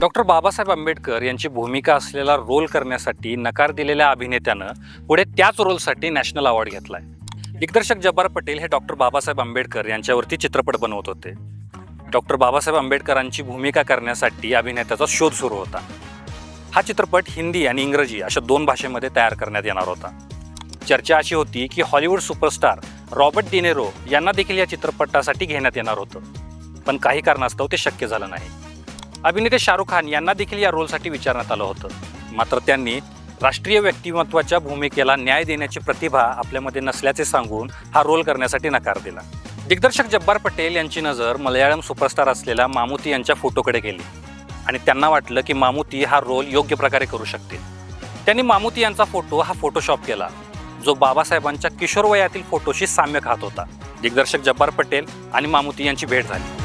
Doctor Babasaheb Ambedkar यांची भूमिका असलेला रोल करण्यासाठी नकार दिलेल्या अभिनेत्यानं पुढे त्याच रोलसाठी नॅशनल अवॉर्ड घेतलाय. दिग्दर्शक जब्बार पटेल हे डॉक्टर बाबासाहेब आंबेडकर यांच्यावरती चित्रपट बनवत होते. डॉक्टर बाबासाहेब आंबेडकरांची भूमिका करण्यासाठी अभिनेत्याचा शोध सुरू होता. हा चित्रपट हिंदी आणि इंग्रजी अशा 2 भाषेमध्ये तयार करण्यात येणार होता. चर्चा अशी होती की हॉलिवूड सुपरस्टार रॉबर्ट डिनेरो यांना देखील या चित्रपटासाठी घेण्यात येणार होतं, पण काही कारणास्तव ते शक्य झालं नाही. अभिनेते शाहरुख खान यांना देखील या रोलसाठी विचारण्यात आलं होतं, मात्र त्यांनी राष्ट्रीय व्यक्तिमत्वाच्या भूमिकेला न्याय देण्याची प्रतिभा आपल्यामध्ये नसल्याचे सांगून हा रोल करण्यासाठी नकार दिला. दिग्दर्शक जब्बार पटेल यांची नजर मल्याळम सुपरस्टार असलेल्या मामुती यांच्या फोटोकडे गेली आणि त्यांना वाटलं की मामुती हा रोल योग्य प्रकारे करू शकतील. त्यांनी मामुती यांचा फोटो हा फोटोशॉप केला, जो बाबासाहेबांच्या किशोरवयातील फोटोशी साम्य खात होता. दिग्दर्शक जब्बार पटेल आणि मामुती यांची भेट झाली.